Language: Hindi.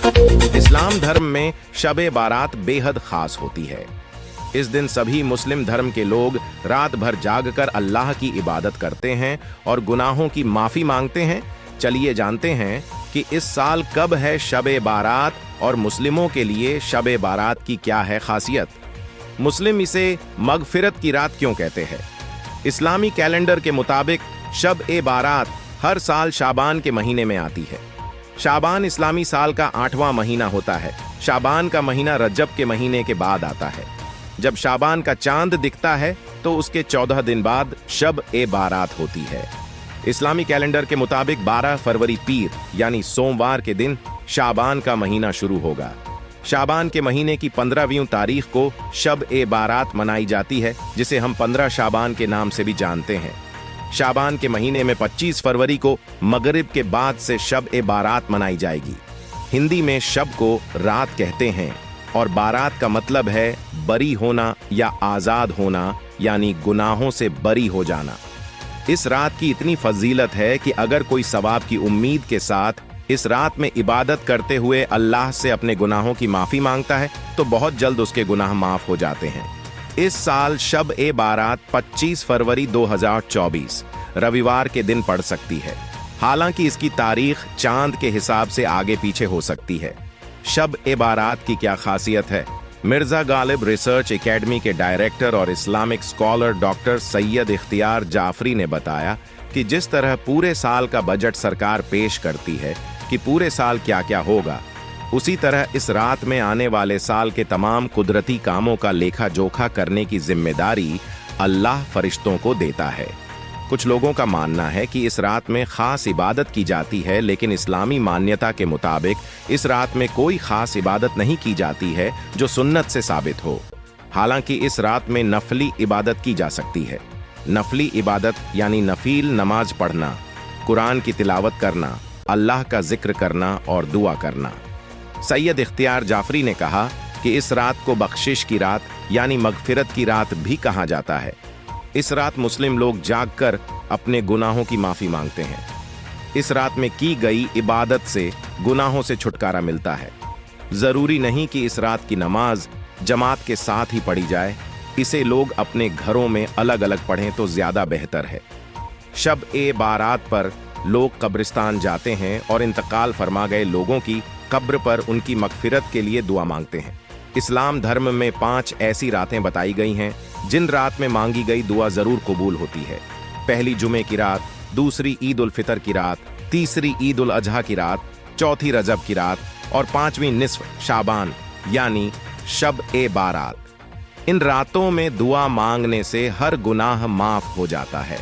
इस्लाम धर्म में शब-ए बारात बेहद खास होती है। इस दिन सभी मुस्लिम धर्म के लोग रात भर जागकर अल्लाह की इबादत करते हैं और गुनाहों की माफ़ी मांगते हैं। चलिए जानते हैं कि इस साल कब है शब-ए बारात और मुस्लिमों के लिए शब-ए बारात की क्या है खासियत। मुस्लिम इसे मगफिरत की रात क्यों कहते हैं। इस्लामी कैलेंडर के मुताबिक शब-ए बारात हर साल शाबान के महीने में आती है। शाबान इस्लामी साल का 8वां महीना होता है। शाबान का महीना रजब के महीने के बाद आता है। जब शाबान का चांद दिखता है तो उसके 14 दिन बाद शब-ए बारात होती है। इस्लामी कैलेंडर के मुताबिक 12 फरवरी पीर यानी सोमवार के दिन शाबान का महीना शुरू होगा। शाबान के महीने की 15वीं तारीख को शब-ए बारात मनाई जाती है, जिसे हम 15 शाबान के नाम से भी जानते हैं। शाबान के महीने में 25 फरवरी को मगरिब के बाद से शब-ए बारात मनाई जाएगी। हिंदी में शब को रात कहते हैं और बारात का मतलब है बरी होना या आज़ाद होना, यानी गुनाहों से बरी हो जाना। इस रात की इतनी फजीलत है कि अगर कोई सवाब की उम्मीद के साथ इस रात में इबादत करते हुए अल्लाह से अपने गुनाहों की माफ़ी मांगता है तो बहुत जल्द उसके गुनाह माफ़ हो जाते हैं। इस साल शब-ए बारात 25 फरवरी 2024 रविवार के दिन पड़ सकती है। हालांकि इसकी तारीख चांद के हिसाब से आगे पीछे हो सकती है। शब-ए बारात की क्या खासियत है। मिर्जा गालिब रिसर्च एकेडमी के डायरेक्टर और इस्लामिक स्कॉलर डॉक्टर सैयद इख्तियार जाफरी ने बताया कि जिस तरह पूरे साल का बजट सरकार पेश करती है कि पूरे साल क्या क्या होगा, उसी तरह इस रात में आने वाले साल के तमाम कुदरती कामों का लेखा जोखा करने की जिम्मेदारी अल्लाह फरिश्तों को देता है। कुछ लोगों का मानना है कि इस रात में खास इबादत की जाती है, लेकिन इस्लामी मान्यता के मुताबिक इस रात में कोई खास इबादत नहीं की जाती है जो सुन्नत से साबित हो। हालांकि इस रात में नफली इबादत की जा सकती है। नफली इबादत यानी नफील नमाज पढ़ना, कुरान की तिलावत करना, अल्लाह का जिक्र करना और दुआ करना। सैयद इख्तियार जाफरी ने कहा कि इस रात को बख्शिश की रात यानी मगफिरत की रात भी कहा जाता है। इस रात मुस्लिम लोग जागकर अपने गुनाहों की माफ़ी मांगते हैं। इस रात में की गई इबादत से गुनाहों से छुटकारा मिलता है। ज़रूरी नहीं कि इस रात की नमाज जमात के साथ ही पढ़ी जाए, इसे लोग अपने घरों में अलग अलग पढ़ें तो ज़्यादा बेहतर है। शब-ए बारात पर लोग कब्रिस्तान जाते हैं और इंतकाल फरमा गए लोगों की कब्र पर उनकी मगफिरत के लिए दुआ मांगते हैं। इस्लाम धर्म में 5 ऐसी रातें बताई गई हैं जिन रात में मांगी गई दुआ जरूर कबूल होती है। पहली जुमे की रात, दूसरी ईद उल फितर की रात, तीसरी ईद उल अजहा की रात, चौथी रजब की रात और 5वीं निस्फ शाबान यानी शब-ए बारात। इन रातों में दुआ मांगने से हर गुनाह माफ हो जाता है।